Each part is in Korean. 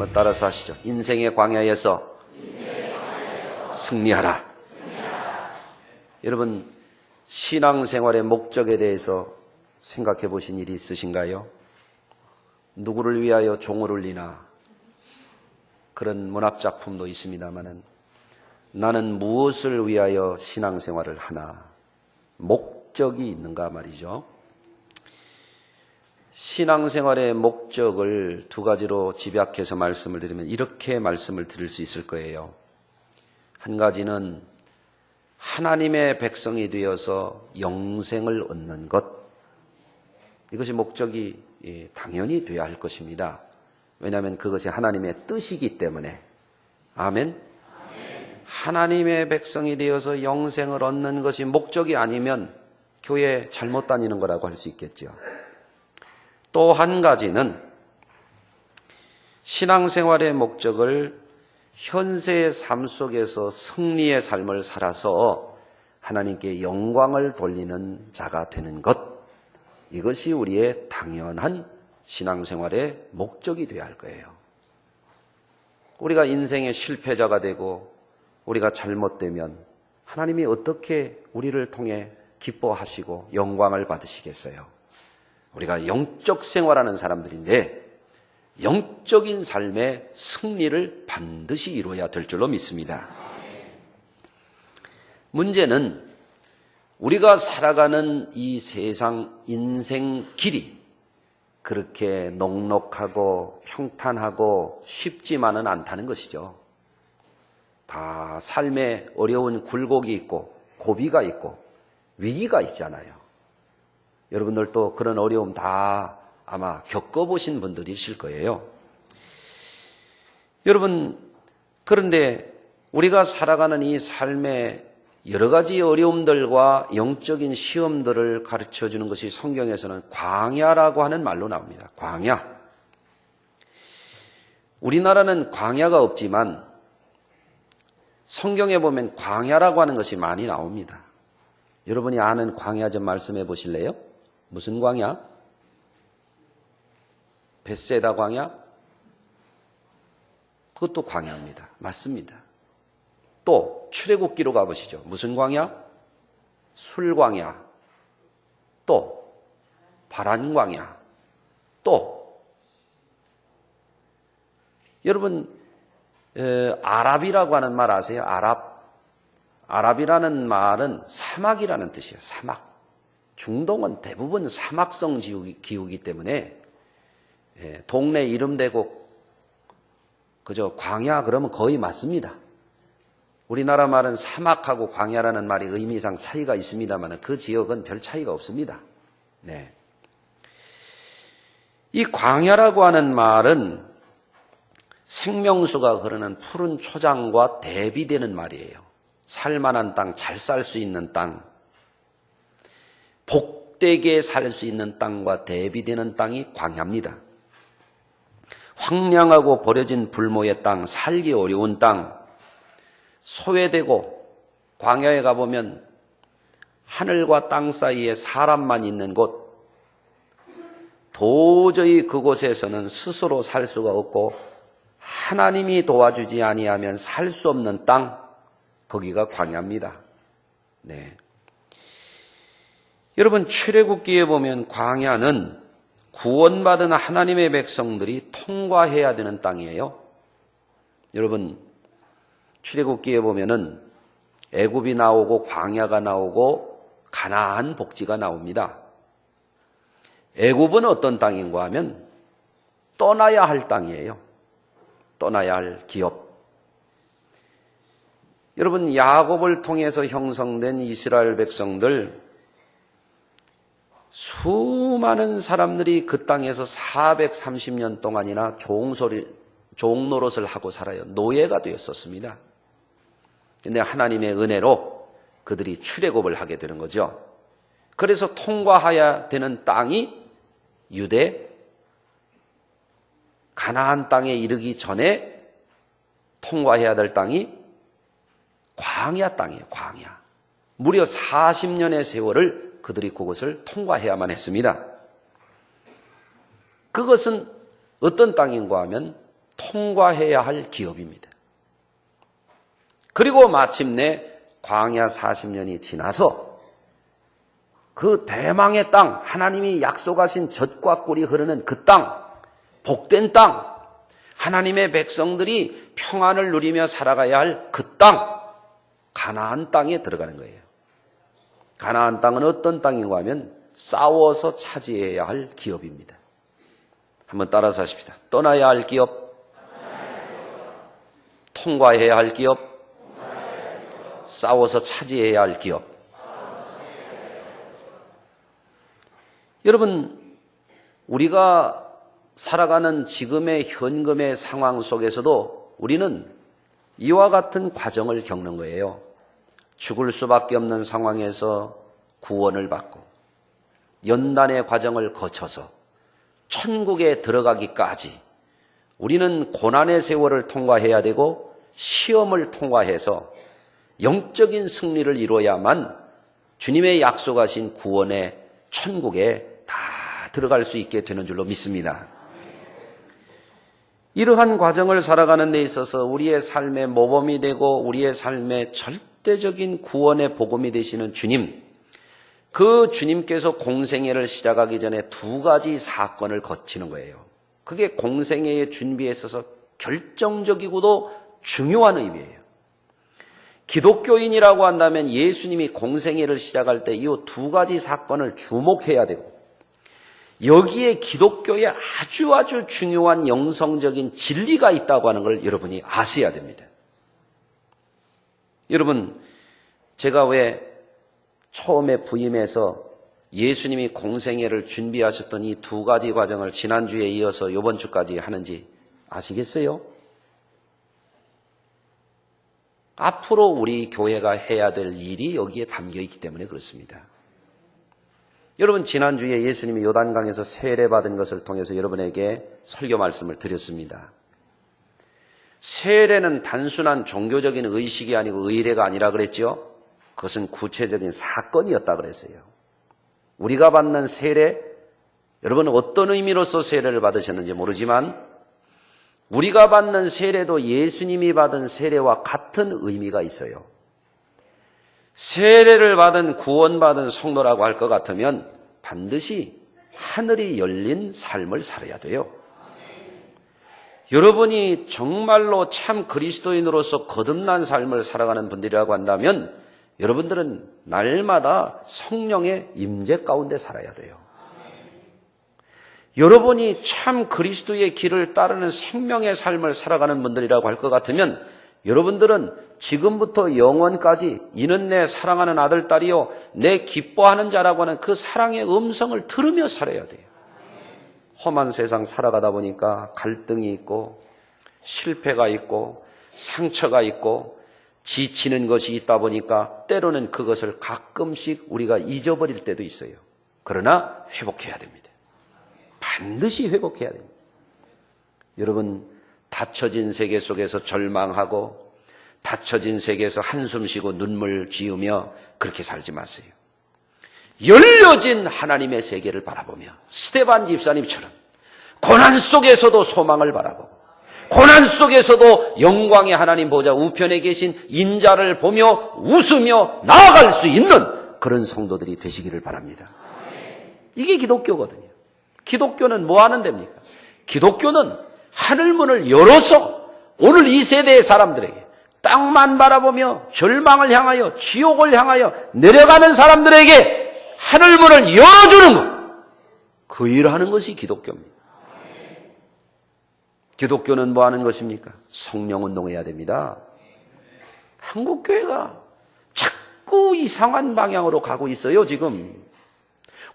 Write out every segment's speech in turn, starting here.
한번 따라서 하시죠. 인생의 광야에서 승리하라. 여러분, 신앙생활의 목적에 대해서 생각해 보신 일이 있으신가요? 누구를 위하여 종을 울리나 그런 문학작품도 있습니다마는 나는 무엇을 위하여 신앙생활을 하나 목적이 있는가 말이죠. 신앙생활의 목적을 두 가지로 집약해서 말씀을 드리면 이렇게 말씀을 드릴 수 있을 거예요. 한 가지는 하나님의 백성이 되어서 영생을 얻는 것, 이것이 목적이 당연히 되어야 할 것입니다. 왜냐하면 그것이 하나님의 뜻이기 때문에. 아멘. 하나님의 백성이 되어서 영생을 얻는 것이 목적이 아니면 교회 잘못 다니는 거라고 할 수 있겠죠. 또 한 가지는 신앙생활의 목적을 현세의 삶 속에서 승리의 삶을 살아서 하나님께 영광을 돌리는 자가 되는 것, 이것이 우리의 당연한 신앙생활의 목적이 되어야 할 거예요. 우리가 인생의 실패자가 되고 우리가 잘못되면 하나님이 어떻게 우리를 통해 기뻐하시고 영광을 받으시겠어요? 우리가 영적 생활하는 사람들인데 영적인 삶의 승리를 반드시 이루어야 될 줄로 믿습니다. 문제는 우리가 살아가는 이 세상 인생 길이 그렇게 넉넉하고 평탄하고 쉽지만은 않다는 것이죠. 다 삶에 어려운 굴곡이 있고 고비가 있고 위기가 있잖아요. 여러분들도 그런 어려움 다 아마 겪어보신 분들이실 거예요. 여러분, 그런데 우리가 살아가는 이 삶의 여러 가지 어려움들과 영적인 시험들을 가르쳐주는 것이 성경에서는 광야라고 하는 말로 나옵니다. 광야. 우리나라는 광야가 없지만 성경에 보면 광야라고 하는 것이 많이 나옵니다. 여러분이 아는 광야 좀 말씀해 보실래요? 무슨 광야? 벳세다 광야? 그것도 광야입니다. 맞습니다. 또 출애굽기로 가보시죠. 무슨 광야? 술광야. 또 바란 광야. 또 여러분 아랍이라고 하는 말 아세요? 아랍이라는 말은 사막이라는 뜻이에요. 사막. 중동은 대부분 사막성 기후이기 때문에 동네 이름 대고 그저 광야 그러면 거의 맞습니다. 우리나라 말은 사막하고 광야라는 말이 의미상 차이가 있습니다만 그 지역은 별 차이가 없습니다. 네. 이 광야라고 하는 말은 생명수가 흐르는 푸른 초장과 대비되는 말이에요. 살만한 땅, 잘 살 수 있는 땅, 복되게 살 수 있는 땅과 대비되는 땅이 광야입니다. 황량하고 버려진 불모의 땅, 살기 어려운 땅, 소외되고 광야에 가보면 하늘과 땅 사이에 사람만 있는 곳, 도저히 그곳에서는 스스로 살 수가 없고 하나님이 도와주지 아니하면 살 수 없는 땅, 거기가 광야입니다. 네. 여러분, 출애굽기에 보면 광야는 구원받은 하나님의 백성들이 통과해야 되는 땅이에요. 여러분, 출애굽기에 보면은 애굽이 나오고 광야가 나오고 가나안 복지가 나옵니다. 애굽은 어떤 땅인가 하면 떠나야 할 땅이에요. 떠나야 할 기업. 여러분, 야곱을 통해서 형성된 이스라엘 백성들, 수많은 사람들이 그 땅에서 430년 동안이나 종 노릇을 하고 살아요. 노예가 되었었습니다. 그런데 하나님의 은혜로 그들이 출애굽을 하게 되는 거죠. 그래서 통과해야 되는 땅이 유대, 가나안 땅에 이르기 전에 통과해야 될 땅이 광야 땅이에요. 광야. 무려 40년의 세월을 그들이 그것을 통과해야만 했습니다. 그것은 어떤 땅인가 하면 통과해야 할 기업입니다. 그리고 마침내 광야 40년이 지나서 그 대망의 땅, 하나님이 약속하신 젖과 꿀이 흐르는 그 땅, 복된 땅, 하나님의 백성들이 평안을 누리며 살아가야 할 그 땅, 가나안 땅에 들어가는 거예요. 가나안 땅은 어떤 땅인가 하면 싸워서 차지해야 할 기업입니다. 한번 따라서 하십시다. 떠나야 할 기업, 통과해야 할 기업, 싸워서 차지해야 할 기업. 여러분, 우리가 살아가는 지금의 현금의 상황 속에서도 우리는 이와 같은 과정을 겪는 거예요. 죽을 수밖에 없는 상황에서 구원을 받고 연단의 과정을 거쳐서 천국에 들어가기까지 우리는 고난의 세월을 통과해야 되고 시험을 통과해서 영적인 승리를 이루어야만 주님의 약속하신 구원의 천국에 다 들어갈 수 있게 되는 줄로 믿습니다. 이러한 과정을 살아가는 데 있어서 우리의 삶의 모범이 되고 우리의 삶의 절대적인 구원의 복음이 되시는 주님, 그 주님께서 공생애를 시작하기 전에 두 가지 사건을 거치는 거예요. 그게 공생애의 준비에 있어서 결정적이고도 중요한 의미예요. 기독교인이라고 한다면 예수님이 공생애를 시작할 때 이 두 가지 사건을 주목해야 되고 여기에 기독교에 아주 중요한 영성적인 진리가 있다고 하는 걸 여러분이 아셔야 됩니다. 여러분, 제가 왜 처음에 부임해서 예수님이 공생애를 준비하셨던 이 두 가지 과정을 지난주에 이어서 이번 주까지 하는지 아시겠어요? 앞으로 우리 교회가 해야 될 일이 여기에 담겨 있기 때문에 그렇습니다. 여러분, 지난주에 예수님이 요단강에서 세례받은 것을 통해서 여러분에게 설교 말씀을 드렸습니다. 세례는 단순한 종교적인 의식이 아니고 의례가 아니라 그랬죠. 그것은 구체적인 사건이었다 그랬어요. 우리가 받는 세례, 여러분은 어떤 의미로서 세례를 받으셨는지 모르지만 우리가 받는 세례도 예수님이 받은 세례와 같은 의미가 있어요. 세례를 받은 구원받은 성도라고 할 것 같으면 반드시 하늘이 열린 삶을 살아야 돼요. 여러분이 정말로 참 그리스도인으로서 거듭난 삶을 살아가는 분들이라고 한다면 여러분들은 날마다 성령의 임재 가운데 살아야 돼요. 여러분이 참 그리스도의 길을 따르는 생명의 삶을 살아가는 분들이라고 할 것 같으면 여러분들은 지금부터 영원까지 이는 내 사랑하는 아들, 딸이요 내 기뻐하는 자라고 하는 그 사랑의 음성을 들으며 살아야 돼요. 험한 세상 살아가다 보니까 갈등이 있고 실패가 있고 상처가 있고 지치는 것이 있다 보니까 때로는 그것을 가끔씩 우리가 잊어버릴 때도 있어요. 그러나 회복해야 됩니다. 반드시 회복해야 됩니다. 여러분, 닫혀진 세계 속에서 절망하고 닫혀진 세계에서 한숨 쉬고 눈물 지으며 그렇게 살지 마세요. 열려진 하나님의 세계를 바라보며 스데반 집사님처럼 고난 속에서도 소망을 바라보고 고난 속에서도 영광의 하나님 보좌 우편에 계신 인자를 보며 웃으며 나아갈 수 있는 그런 성도들이 되시기를 바랍니다. 이게 기독교거든요. 기독교는 뭐 하는 데입니까? 기독교는 하늘문을 열어서 오늘 이 세대의 사람들에게 땅만 바라보며 절망을 향하여 지옥을 향하여 내려가는 사람들에게 하늘문을 열어주는 것, 그 일을 하는 것이 기독교입니다. 기독교는 뭐 하는 것입니까? 성령운동해야 됩니다. 한국교회가 자꾸 이상한 방향으로 가고 있어요. 지금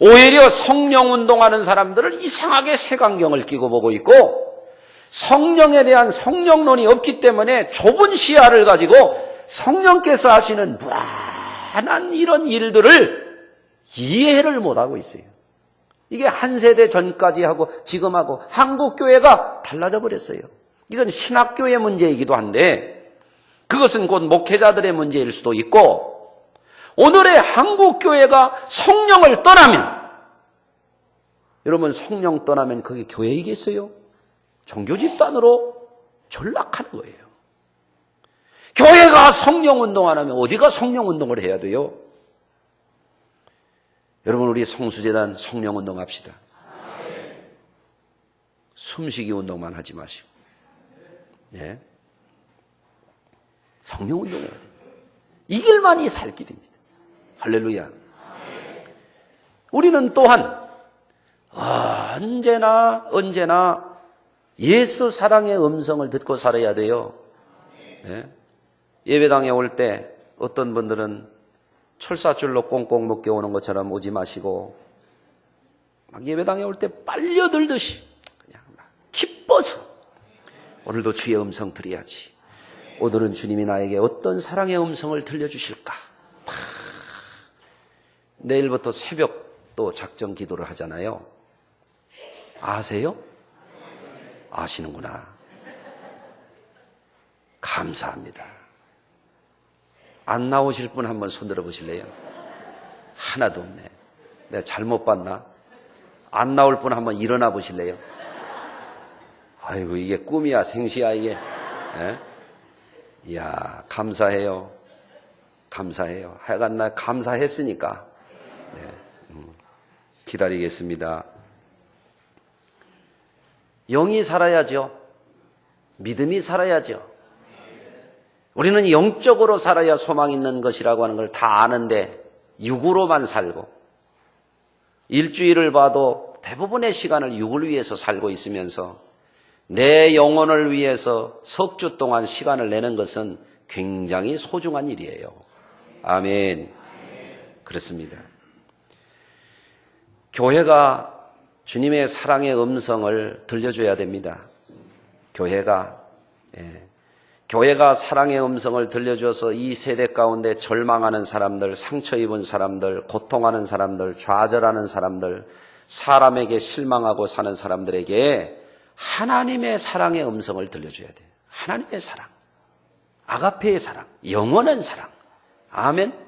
오히려 성령운동하는 사람들을 이상하게 색안경을 끼고 보고 있고 성령에 대한 성령론이 없기 때문에 좁은 시야를 가지고 성령께서 하시는 무한한 이런 일들을 이해를 못하고 있어요. 이게 한 세대 전까지 하고 지금하고 한국교회가 달라져 버렸어요. 이건 신학교의 문제이기도 한데 그것은 곧 목회자들의 문제일 수도 있고 오늘의 한국교회가 성령을 떠나면 여러분 성령 떠나면 그게 교회이겠어요? 종교 집단으로 전락하는 거예요. 교회가 성령운동 안 하면 어디가 성령운동을 해야 돼요? 여러분, 우리 성수재단 성령운동 합시다. 숨쉬기 운동만 하지 마시고. 네. 성령운동해야 돼요. 이 길만이 살 길입니다. 할렐루야. 우리는 또한 언제나 예수 사랑의 음성을 듣고 살아야 돼요. 네. 예배당에 올 때 어떤 분들은 철사줄로 꽁꽁 묶여 오는 것처럼 오지 마시고 막 예배당에 올 때 빨려들듯이 그냥 막 기뻐서 오늘도 주의 음성 들어야지. 오늘은 주님이 나에게 어떤 사랑의 음성을 들려주실까. 내일부터 새벽 또 작정 기도를 하잖아요. 아세요? 아시는구나. 감사합니다. 안 나오실 분 한번 손들어 보실래요? 하나도 없네. 내가 잘못 봤나? 안 나올 분 한번 일어나 보실래요? 아이고, 이게 꿈이야 생시야 이게. 예? 이야, 감사해요. 감사해요. 하여간 나 감사했으니까. 네. 기다리겠습니다. 영이 살아야죠. 믿음이 살아야죠. 우리는 영적으로 살아야 소망 있는 것이라고 하는 걸 다 아는데 육으로만 살고 일주일을 봐도 대부분의 시간을 육을 위해서 살고 있으면서 내 영혼을 위해서 석 주 동안 시간을 내는 것은 굉장히 소중한 일이에요. 아멘. 그렇습니다. 교회가 주님의 사랑의 음성을 들려줘야 됩니다. 교회가 사랑의 음성을 들려줘서 이 세대 가운데 절망하는 사람들, 상처 입은 사람들, 고통하는 사람들, 좌절하는 사람들, 사람에게 실망하고 사는 사람들에게 하나님의 사랑의 음성을 들려줘야 돼요. 하나님의 사랑, 아가페의 사랑, 영원한 사랑. 아멘.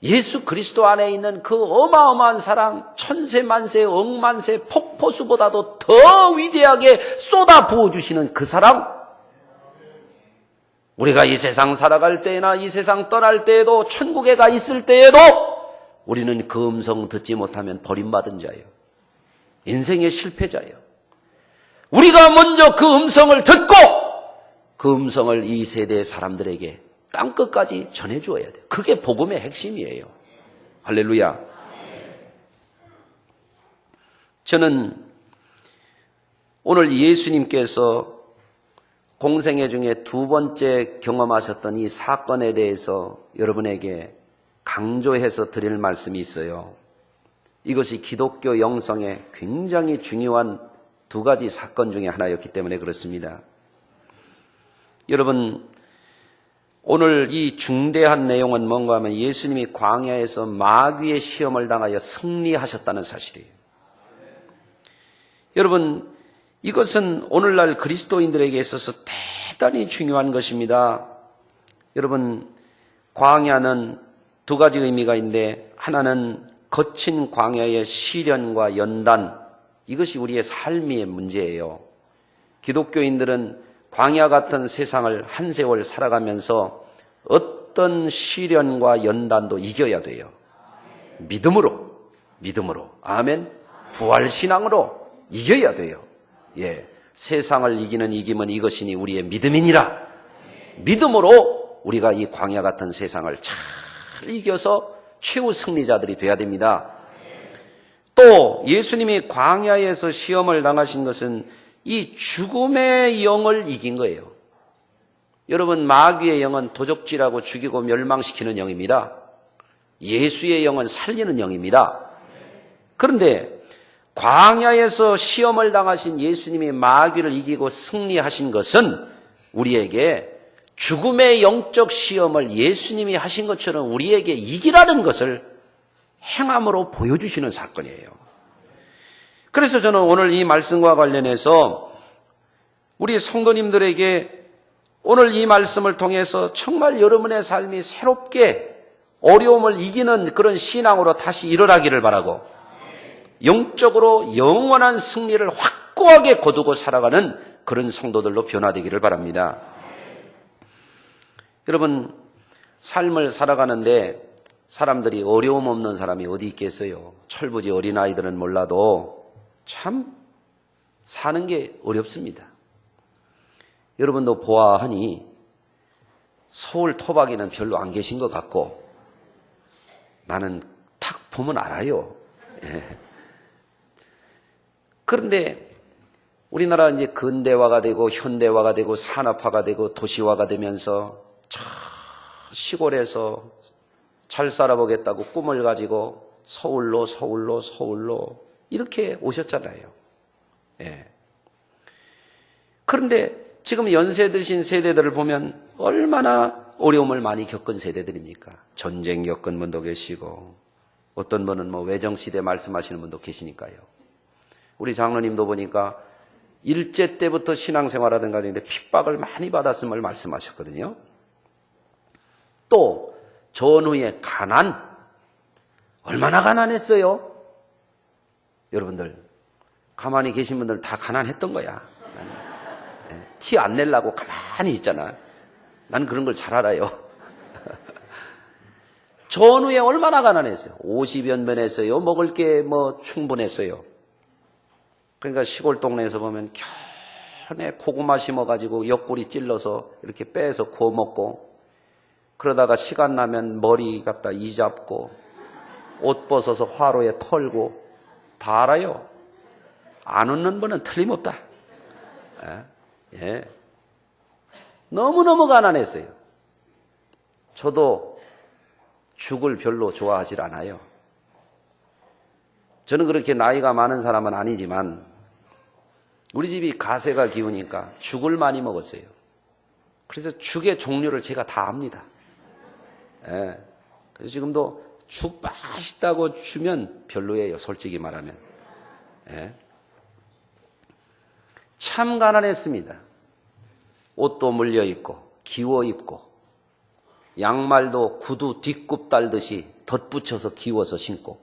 예수 그리스도 안에 있는 그 어마어마한 사랑, 천세 만세 억만세 폭포수보다도 더 위대하게 쏟아 부어주시는 그 사랑, 우리가 이 세상 살아갈 때나 이 세상 떠날 때에도 천국에 가 있을 때에도 우리는 그 음성 듣지 못하면 버림받은 자예요. 인생의 실패자예요. 우리가 먼저 그 음성을 듣고 그 음성을 이 세대의 사람들에게 땅끝까지 전해주어야 돼요. 그게 복음의 핵심이에요. 할렐루야. 저는 오늘 예수님께서 공생애 중에 두 번째 경험하셨던 이 사건에 대해서 여러분에게 강조해서 드릴 말씀이 있어요. 이것이 기독교 영성에 굉장히 중요한 두 가지 사건 중에 하나였기 때문에 그렇습니다. 여러분, 오늘 이 중대한 내용은 뭔가 하면 예수님이 광야에서 마귀의 시험을 당하여 승리하셨다는 사실이에요. 여러분, 이것은 오늘날 그리스도인들에게 있어서 대단히 중요한 것입니다. 여러분, 광야는 두 가지 의미가 있는데 하나는 거친 광야의 시련과 연단, 이것이 우리의 삶의 문제예요. 기독교인들은 광야 같은 세상을 한 세월 살아가면서 어떤 시련과 연단도 이겨야 돼요. 믿음으로. 아멘. 부활신앙으로 이겨야 돼요. 예. 세상을 이기는 이김은 이것이니 우리의 믿음이니라. 믿음으로 우리가 이 광야 같은 세상을 잘 이겨서 최후 승리자들이 돼야 됩니다. 또 예수님이 광야에서 시험을 당하신 것은 이 죽음의 영을 이긴 거예요. 여러분, 마귀의 영은 도적질하고 죽이고 멸망시키는 영입니다. 예수의 영은 살리는 영입니다. 그런데 광야에서 시험을 당하신 예수님이 마귀를 이기고 승리하신 것은 우리에게 죽음의 영적 시험을 예수님이 하신 것처럼 우리에게 이기라는 것을 행함으로 보여주시는 사건이에요. 그래서 저는 오늘 이 말씀과 관련해서 우리 성도님들에게 오늘 이 말씀을 통해서 정말 여러분의 삶이 새롭게 어려움을 이기는 그런 신앙으로 다시 일어나기를 바라고 영적으로 영원한 승리를 확고하게 거두고 살아가는 그런 성도들로 변화되기를 바랍니다. 여러분, 삶을 살아가는데 사람들이 어려움 없는 사람이 어디 있겠어요? 철부지 어린아이들은 몰라도 참 사는 게 어렵습니다. 여러분도 보아하니 서울 토박이는 별로 안 계신 것 같고 나는 탁 보면 알아요. 예. 그런데 우리나라 이제 근대화가 되고 현대화가 되고 산업화가 되고 도시화가 되면서 저 시골에서 잘 살아보겠다고 꿈을 가지고 서울로 이렇게 오셨잖아요. 예. 그런데 지금 연세 드신 세대들을 보면 얼마나 어려움을 많이 겪은 세대들입니까? 전쟁 겪은 분도 계시고 어떤 분은 뭐 외정시대 말씀하시는 분도 계시니까요. 우리 장로님도 보니까 일제 때부터 신앙생활하던 가정인데 핍박을 많이 받았음을 말씀하셨거든요. 또 전후의 가난, 얼마나 가난했어요? 여러분들 가만히 계신 분들 다 가난했던 거야. 티 안 내려고 가만히 있잖아. 난 그런 걸 잘 알아요. 전후에 얼마나 가난했어요. 50연변했어요. 먹을 게 뭐 충분했어요. 그러니까 시골 동네에서 보면 겨우내 고구마 심어가지고 옆구리 찔러서 이렇게 빼서 구워 먹고, 그러다가 시간 나면 머리 갖다 이잡고 옷 벗어서 화로에 털고, 다 알아요. 안 웃는 분은 틀림없다. 예. 너무너무 가난했어요. 저도 죽을 별로 좋아하질 않아요. 저는 그렇게 나이가 많은 사람은 아니지만 우리 집이 가세가 기우니까 죽을 많이 먹었어요. 그래서 죽의 종류를 제가 다 압니다. 예. 그래서 지금도 죽 맛있다고 주면 별로예요, 솔직히 말하면. 예. 참 가난했습니다. 옷도 물려입고 기워입고 양말도 구두 뒷굽 달듯이 덧붙여서 기워서 신고.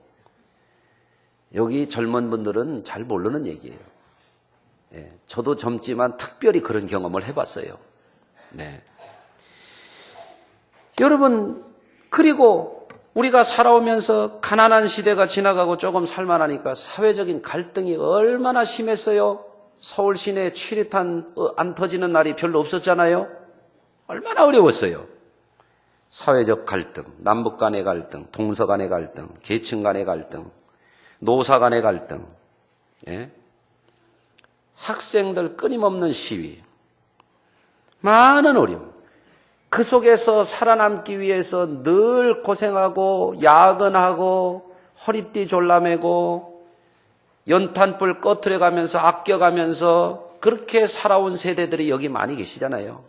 여기 젊은 분들은 잘 모르는 얘기예요. 예, 저도 젊지만 특별히 그런 경험을 해봤어요. 네. 여러분, 그리고 우리가 살아오면서 가난한 시대가 지나가고 조금 살만하니까 사회적인 갈등이 얼마나 심했어요. 서울 시내에 취리탄 안 터지는 날이 별로 없었잖아요. 얼마나 어려웠어요. 사회적 갈등, 남북 간의 갈등, 동서 간의 갈등, 계층 간의 갈등, 노사 간의 갈등, 예? 학생들 끊임없는 시위, 많은 어려움. 그 속에서 살아남기 위해서 늘 고생하고 야근하고 허리띠 졸라매고 연탄불 꺼트려가면서 아껴가면서 그렇게 살아온 세대들이 여기 많이 계시잖아요.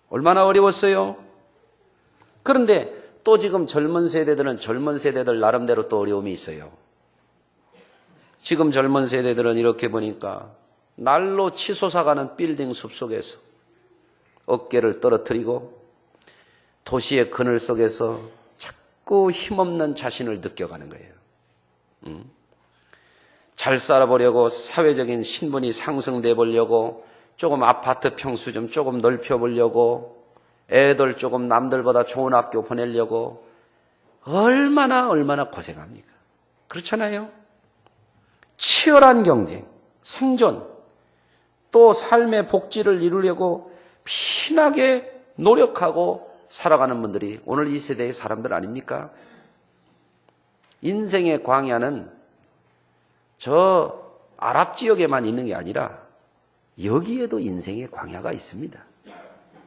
얼마나 어려웠어요? 그런데 또 지금 젊은 세대들은 젊은 세대들 나름대로 또 어려움이 있어요. 지금 젊은 세대들은 이렇게 보니까 날로 치솟아가는 빌딩 숲속에서 어깨를 떨어뜨리고 도시의 그늘 속에서 자꾸 힘없는 자신을 느껴가는 거예요. 잘 살아보려고 사회적인 신분이 상승돼 보려고 조금 아파트 평수 좀 조금 넓혀보려고 애들 조금 남들보다 좋은 학교 보내려고 얼마나 고생합니까? 그렇잖아요? 치열한 경쟁, 생존, 또 삶의 복지를 이루려고 피나게 노력하고 살아가는 분들이 오늘 이 세대의 사람들 아닙니까? 인생의 광야는 저 아랍 지역에만 있는 게 아니라 여기에도 인생의 광야가 있습니다.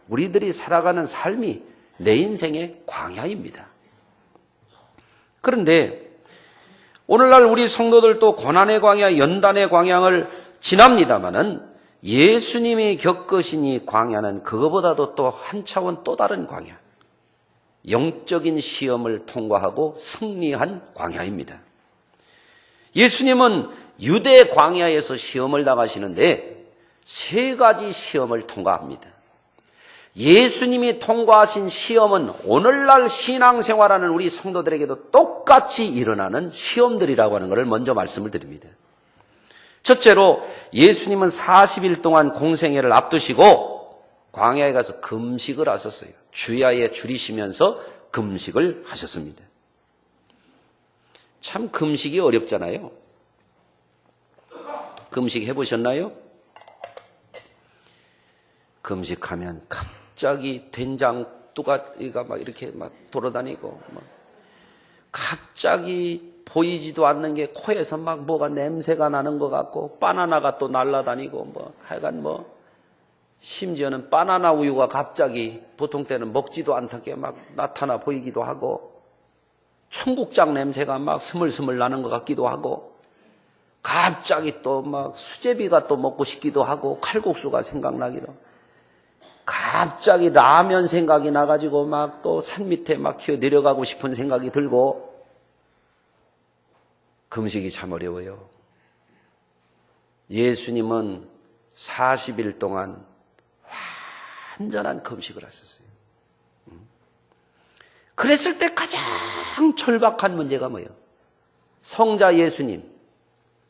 우리들이 살아가는 삶이 내 인생의 광야입니다. 그런데 오늘날 우리 성도들도 고난의 광야, 연단의 광야를 지납니다마는 예수님이 겪으신 이 광야는 그거보다도 또 한 차원 또 다른 광야, 영적인 시험을 통과하고 승리한 광야입니다. 예수님은 유대 광야에서 시험을 당하시는데 세 가지 시험을 통과합니다. 예수님이 통과하신 시험은 오늘날 신앙생활하는 우리 성도들에게도 똑같이 일어나는 시험들이라고 하는 것을 먼저 말씀을 드립니다. 첫째로 예수님은 40일 동안 공생애를 앞두시고 광야에 가서 금식을 하셨어요. 주야에 줄이시면서 금식을 하셨습니다. 참 금식이 어렵잖아요. 금식 해보셨나요? 금식하면 갑자기 된장 뚜가리가 막 이렇게 막 돌아다니고, 갑자기 보이지도 않는 게 코에서 막 뭐가 냄새가 나는 것 같고, 바나나가 또 날아다니고, 하여간 심지어는 바나나 우유가 갑자기 보통 때는 먹지도 않게 막 나타나 보이기도 하고, 청국장 냄새가 막 스물스물 나는 것 같기도 하고, 갑자기 또 막 수제비가 또 먹고 싶기도 하고, 칼국수가 생각나기도 하고, 갑자기 라면 생각이 나가지고 막 또 산 밑에 막 기어 내려가고 싶은 생각이 들고, 금식이 참 어려워요. 예수님은 40일 동안 완전한 금식을 하셨어요. 그랬을 때 가장 절박한 문제가 뭐예요? 성자 예수님,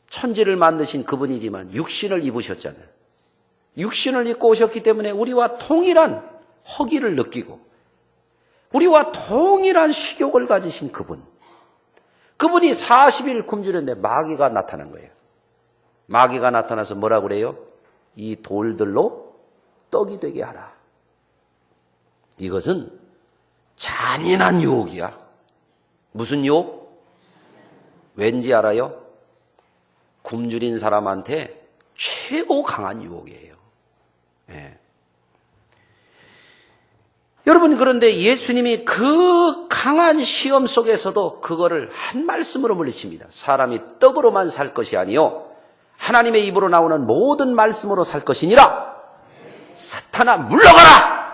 천지를 만드신 그분이지만 육신을 입으셨잖아요. 육신을 입고 오셨기 때문에 우리와 동일한 허기를 느끼고 우리와 동일한 식욕을 가지신 그분이 40일 굶주렸는데 마귀가 나타난 거예요. 마귀가 나타나서 뭐라고 그래요? 이 돌들로 떡이 되게 하라. 이것은 잔인한 유혹이야. 무슨 유혹? 왠지 알아요? 굶주린 사람한테 최고 강한 유혹이에요. 예. 여러분, 그런데 예수님이 그 강한 시험 속에서도 그거를 한 말씀으로 물리칩니다. 사람이 떡으로만 살 것이 아니요 하나님의 입으로 나오는 모든 말씀으로 살 것이니라. 사탄아 물러가라.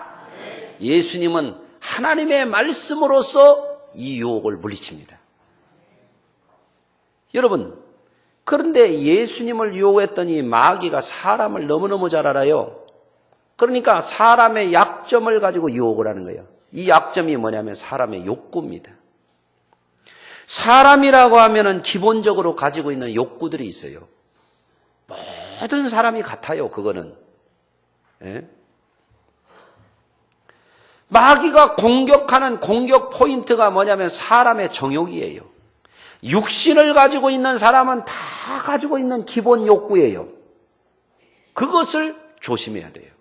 예수님은 하나님의 말씀으로서 이 유혹을 물리칩니다. 여러분, 그런데 예수님을 유혹했더니 마귀가 사람을 너무너무 잘 알아요. 그러니까 사람의 약점을 가지고 유혹을 하는 거예요. 이 약점이 뭐냐면 사람의 욕구입니다. 사람이라고 하면은 기본적으로 가지고 있는 욕구들이 있어요. 모든 사람이 같아요, 그거는. 예? 마귀가 공격하는 공격 포인트가 뭐냐면 사람의 정욕이에요. 육신을 가지고 있는 사람은 다 가지고 있는 기본 욕구예요. 그것을 조심해야 돼요.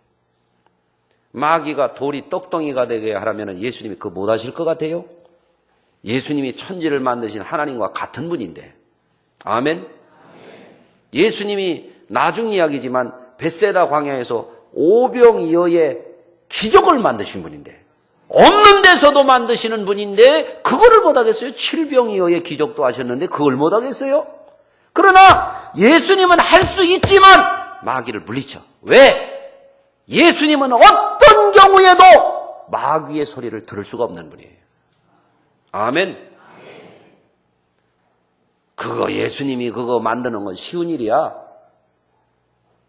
마귀가 돌이 떡덩이가 되게 하려면 예수님이 그거 못 하실 것 같아요? 예수님이 천지를 만드신 하나님과 같은 분인데. 아멘? 예수님이 나중 이야기지만 벳세다 광야에서 오병이어의 기적을 만드신 분인데, 없는 데서도 만드시는 분인데 그거를 못하겠어요? 칠병이어의 기적도 하셨는데 그걸 못하겠어요? 그러나 예수님은 할 수 있지만 마귀를 물리쳐. 왜? 예수님은 어떤 경우에도 마귀의 소리를 들을 수가 없는 분이에요. 아멘. 예수님이 그거 만드는 건 쉬운 일이야.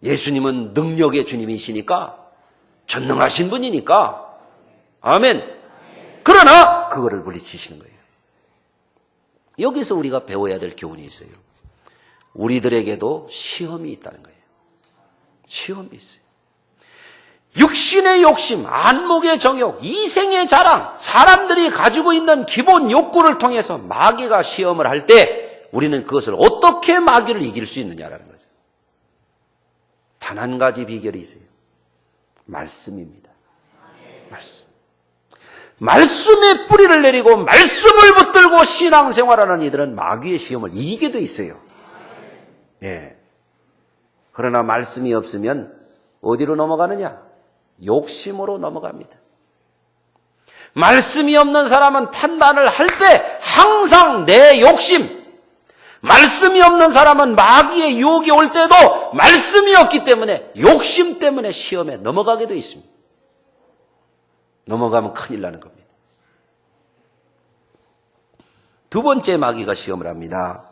예수님은 능력의 주님이시니까, 전능하신 분이니까. 아멘. 그러나 그거를 물리치시는 거예요. 여기서 우리가 배워야 될 교훈이 있어요. 우리들에게도 시험이 있다는 거예요. 시험이 있어요. 육신의 욕심, 안목의 정욕, 이생의 자랑, 사람들이 가지고 있는 기본 욕구를 통해서 마귀가 시험을 할 때 우리는 그것을 어떻게 마귀를 이길 수 있느냐라는 거죠. 단 한 가지 비결이 있어요. 말씀입니다. 말씀. 말씀에 뿌리를 내리고 말씀을 붙들고 신앙생활하는 이들은 마귀의 시험을 이기게 돼 있어요. 예. 그러나 말씀이 없으면 어디로 넘어가느냐? 욕심으로 넘어갑니다. 말씀이 없는 사람은 판단을 할 때 항상 내 욕심, 말씀이 없는 사람은 마귀의 유혹이 올 때도 말씀이 없기 때문에 욕심 때문에 시험에 넘어가게 돼 있습니다. 넘어가면 큰일 나는 겁니다. 두 번째 마귀가 시험을 합니다.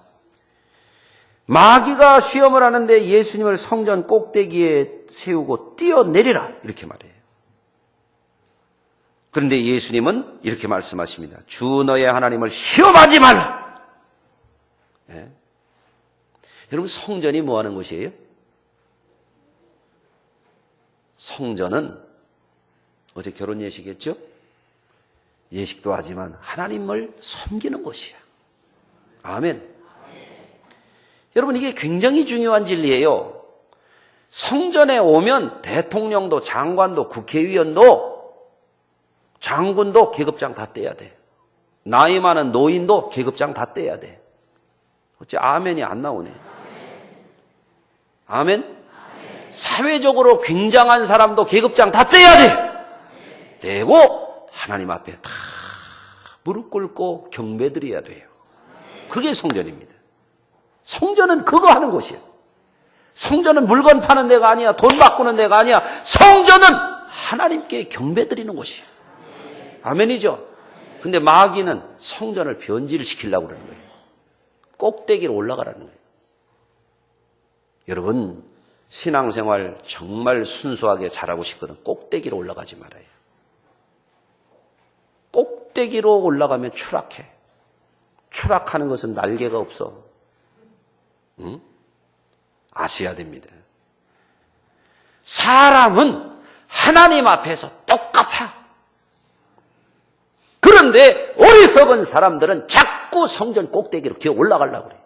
마귀가 시험을 하는데 예수님을 성전 꼭대기에 세우고 뛰어내리라 이렇게 말해요. 그런데 예수님은 이렇게 말씀하십니다. 주 너의 하나님을 시험하지 말라. 예? 여러분, 성전이 뭐 하는 곳이에요? 성전은 어제 결혼 예식했죠? 예식도 하지만 하나님을 섬기는 곳이야. 아멘. 여러분, 이게 굉장히 중요한 진리예요. 성전에 오면 대통령도 장관도 국회의원도 장군도 계급장 다 떼야 돼. 나이 많은 노인도 계급장 다 떼야 돼. 어째 아멘이 안 나오네. 아멘? 사회적으로 굉장한 사람도 계급장 다 떼야 돼. 떼고 하나님 앞에 다 무릎 꿇고 경배드려야 돼요. 그게 성전입니다. 성전은 그거 하는 곳이에요. 성전은 물건 파는 데가 아니야. 돈 바꾸는 데가 아니야. 성전은 하나님께 경배드리는 곳이에요. 아멘이죠? 근데 마귀는 성전을 변질시키려고 그러는 거예요. 꼭대기로 올라가라는 거예요. 여러분, 신앙생활 정말 순수하게 잘하고 싶거든. 꼭대기로 올라가지 말아요. 꼭대기로 올라가면 추락해. 추락하는 것은 날개가 없어. 응? 아셔야 됩니다. 사람은 하나님 앞에서 똑같아. 그런데 어리석은 사람들은 자꾸 성전 꼭대기로 기어 올라가려고 그래요.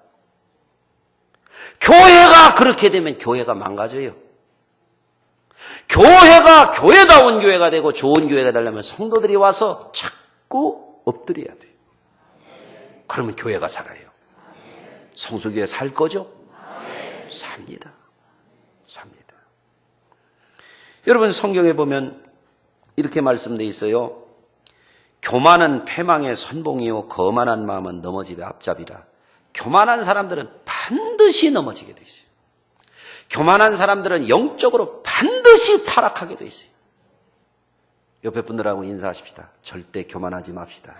교회가 그렇게 되면 교회가 망가져요. 교회가 교회다운 교회가 되고 좋은 교회가 되려면 성도들이 와서 자꾸 엎드려야 돼요. 그러면 교회가 살아요. 성수교회 살 거죠? 삽니다. 삽니다. 여러분, 성경에 보면 이렇게 말씀되어 있어요. 교만은 패망의 선봉이요 거만한 마음은 넘어짐의 앞잡이라. 교만한 사람들은 반드시 넘어지게 돼 있어요. 교만한 사람들은 영적으로 반드시 타락하게 돼 있어요. 옆에 분들하고 인사하십시다. 절대 교만하지 맙시다.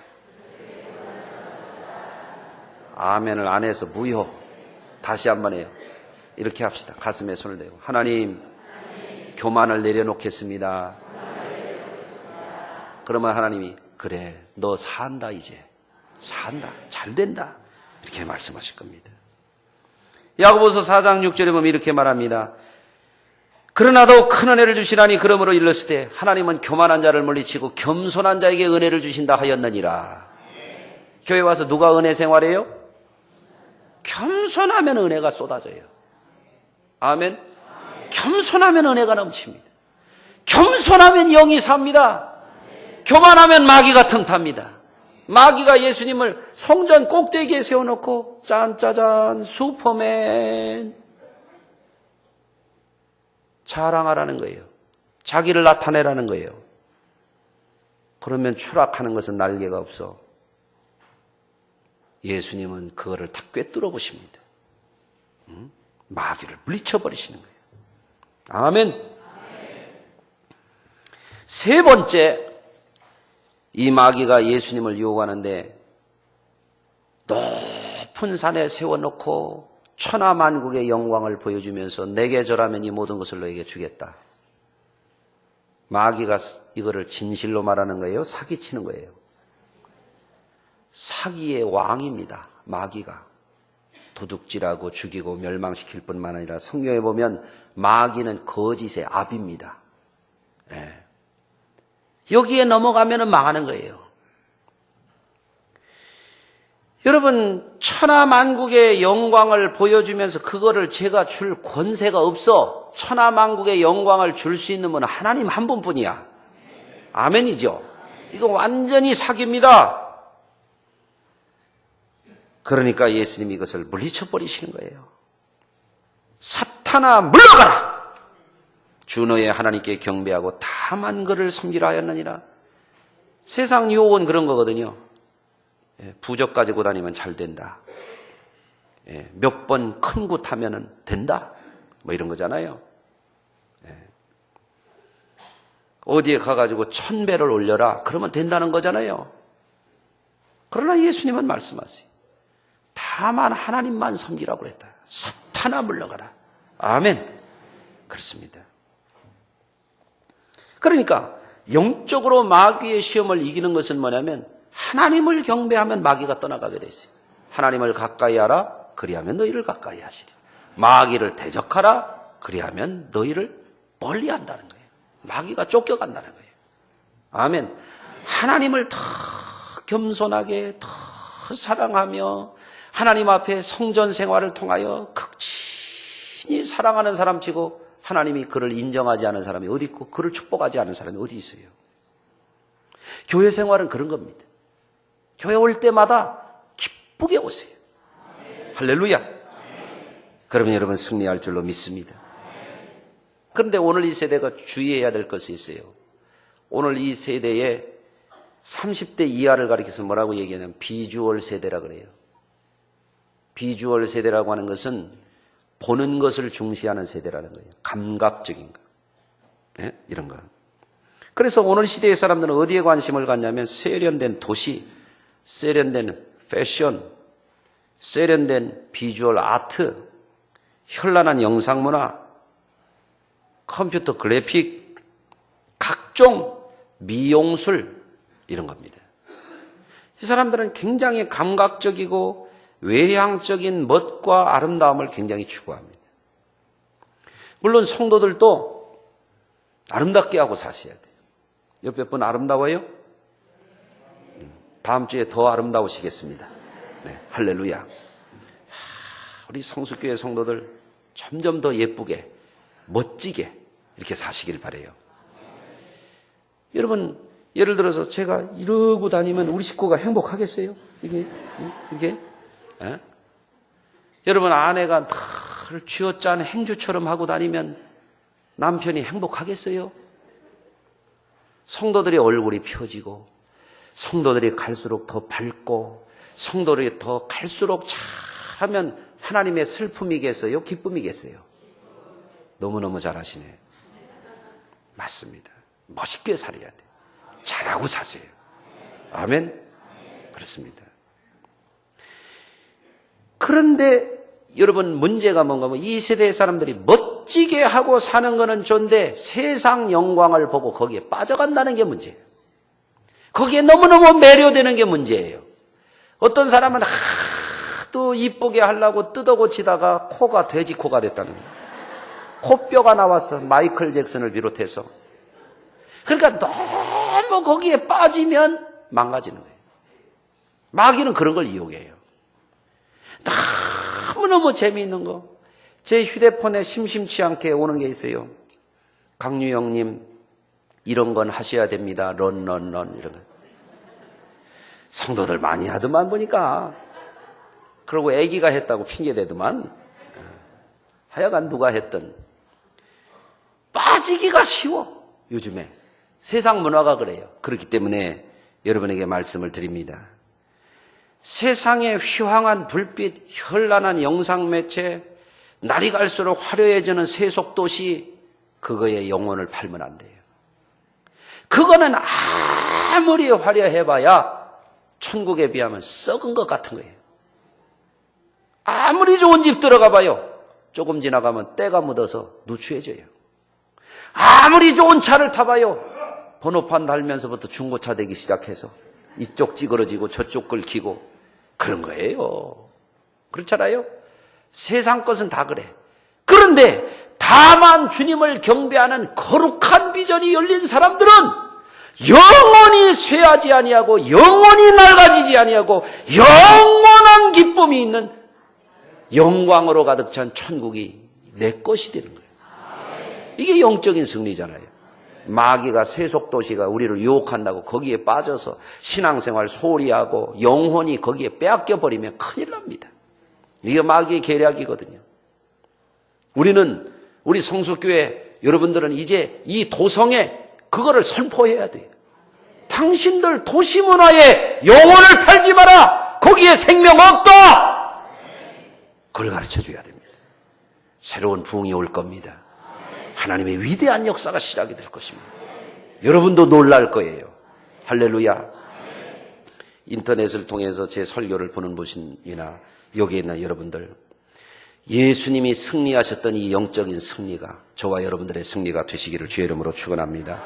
아멘을 안 해서 무효. 다시 한번 해요. 이렇게 합시다. 가슴에 손을 대고 하나님, 교만을 내려놓겠습니다. 그러면 하나님이 그래, 너 산다. 이제 산다. 잘 된다. 이렇게 말씀하실 겁니다. 야고보서 4장 6절에 보면 이렇게 말합니다. 그러나 더 큰 은혜를 주시라니 그러므로 일렀을 때 하나님은 교만한 자를 물리치고 겸손한 자에게 은혜를 주신다 하였느니라. 교회 와서 누가 은혜 생활해요? 겸손하면 은혜가 쏟아져요. 아멘. 겸손하면 은혜가 넘칩니다. 겸손하면 영이 삽니다. 교만하면 마귀가 틈탑니다. 마귀가 예수님을 성전 꼭대기에 세워놓고 짠짜잔 슈퍼맨 자랑하라는 거예요. 자기를 나타내라는 거예요. 그러면 추락하는 것은 날개가 없어. 예수님은 그거를 다 꿰뚫어 보십니다. 마귀를 물리쳐버리시는 거예요. 아멘. 세 번째, 이 마귀가 예수님을 유혹하는데 높은 산에 세워놓고 천하만국의 영광을 보여주면서 내게 절하면 이 모든 것을 너에게 주겠다. 마귀가 이거를 진실로 말하는 거예요? 사기치는 거예요? 사기의 왕입니다. 마귀가. 도둑질하고 죽이고 멸망시킬 뿐만 아니라 성경에 보면 마귀는 거짓의 압입니다. 네. 여기에 넘어가면 망하는 거예요. 여러분, 천하만국의 영광을 보여주면서 그거를 제가 줄 권세가 없어. 천하만국의 영광을 줄 수 있는 분은 하나님 한 분뿐이야. 아멘이죠? 이거 완전히 사기입니다. 그러니까 예수님이 이것을 물리쳐버리시는 거예요. 사탄아 물러가라! 주 너의 하나님께 경배하고 다만 그를 섬기라 하였느니라. 세상 유혹은 그런 거거든요. 부적 가지고 다니면 잘 된다. 몇 번 큰 구 타면 된다. 뭐 이런 거잖아요. 어디에 가가지고 1000배를 올려라. 그러면 된다는 거잖아요. 그러나 예수님은 말씀하세요. 다만 하나님만 섬기라고 그랬다. 사탄아 물러가라. 아멘. 그렇습니다. 그러니까 영적으로 마귀의 시험을 이기는 것은 뭐냐면 하나님을 경배하면 마귀가 떠나가게 돼 있어요. 하나님을 가까이 하라. 그리하면 너희를 가까이 하시리. 마귀를 대적하라. 그리하면 너희를 멀리한다는 거예요. 마귀가 쫓겨간다는 거예요. 아멘. 하나님을 더 겸손하게 더 사랑하며 하나님 앞에 성전 생활을 통하여 극진히 사랑하는 사람치고 하나님이 그를 인정하지 않은 사람이 어디 있고 그를 축복하지 않은 사람이 어디 있어요. 교회 생활은 그런 겁니다. 교회 올 때마다 기쁘게 오세요. 할렐루야. 그러면 여러분 승리할 줄로 믿습니다. 그런데 오늘 이 세대가 주의해야 될 것이 있어요. 오늘 이 세대에 30대 이하를 가리켜서 뭐라고 얘기하냐면 비주얼 세대라 그래요. 비주얼 세대라고 하는 것은 보는 것을 중시하는 세대라는 거예요. 감각적인 거. 네? 이런 거. 그래서 오늘 시대의 사람들은 어디에 관심을 갖냐면 세련된 도시, 세련된 패션, 세련된 비주얼 아트, 현란한 영상문화, 컴퓨터 그래픽, 각종 미용술 이런 겁니다. 이 사람들은 굉장히 감각적이고 외향적인 멋과 아름다움을 굉장히 추구합니다. 물론 성도들도 아름답게 하고 사셔야 돼요. 옆에 분 아름다워요? 다음 주에 더 아름다우시겠습니다. 네, 할렐루야. 우리 성수교회 성도들 점점 더 예쁘게 멋지게 이렇게 사시길 바라요. 여러분 예를 들어서 제가 이러고 다니면 우리 식구가 행복하겠어요? 이게? 에? 여러분 아내가 늘 쥐어짠 행주처럼 하고 다니면 남편이 행복하겠어요? 성도들의 얼굴이 펴지고 성도들이 갈수록 더 밝고 성도들이 더 갈수록 잘하면 하나님의 슬픔이겠어요? 기쁨이겠어요? 너무너무 잘하시네. 맞습니다. 멋있게 살아야 돼요. 잘하고 사세요. 아멘? 그렇습니다. 그런데 여러분 문제가 뭔가 하면 이 세대의 사람들이 멋지게 하고 사는 거는 좋은데 세상 영광을 보고 거기에 빠져간다는 게 문제예요. 거기에 너무너무 매료되는 게 문제예요. 어떤 사람은 하도 이쁘게 하려고 뜯어고치다가 코가 돼지코가 됐다는 거예요. 코뼈가 나왔어. 마이클 잭슨을 비롯해서. 그러니까 너무 거기에 빠지면 망가지는 거예요. 마귀는 그런 걸 이용해요. 너무너무 재미있는 거. 제 휴대폰에 심심치 않게 오는 게 있어요. 강유영님 이런 건 하셔야 됩니다. 런 이런 거. 성도들 많이 하더만 보니까. 그리고 애기가 했다고 핑계대더만. 하여간 누가 했든 빠지기가 쉬워. 요즘에 세상 문화가 그래요. 그렇기 때문에 여러분에게 말씀을 드립니다. 세상의 휘황한 불빛, 현란한 영상 매체, 날이 갈수록 화려해지는 세속도시, 그거에 영혼을 팔면 안 돼요. 그거는 아무리 화려해봐야 천국에 비하면 썩은 것 같은 거예요. 아무리 좋은 집 들어가 봐요. 조금 지나가면 때가 묻어서 누추해져요. 아무리 좋은 차를 타봐요. 번호판 달면서부터 중고차 되기 시작해서 이쪽 찌그러지고 저쪽 긁히고 그런 거예요. 그렇잖아요? 세상 것은 다 그래. 그런데 다만 주님을 경배하는 거룩한 비전이 열린 사람들은 영원히 쇠하지 아니하고 영원히 낡아지지 아니하고 영원한 기쁨이 있는 영광으로 가득 찬 천국이 내 것이 되는 거예요. 이게 영적인 승리잖아요. 마귀가 세속도시가 우리를 유혹한다고 거기에 빠져서 신앙생활 소홀히 하고 영혼이 거기에 빼앗겨 버리면 큰일 납니다. 이게 마귀의 계략이거든요. 우리 성수교회 여러분들은 이제 이 도성에 그거를 선포해야 돼요. 당신들 도시문화에 영혼을 팔지 마라. 거기에 생명 없다. 그걸 가르쳐줘야 됩니다. 새로운 부흥이 올 겁니다. 하나님의 위대한 역사가 시작이 될 것입니다. 여러분도 놀랄 거예요. 할렐루야. 인터넷을 통해서 제 설교를 보는 분이나 여기에 있는 여러분들, 예수님이 승리하셨던 이 영적인 승리가 저와 여러분들의 승리가 되시기를 주의 이름으로 축원합니다.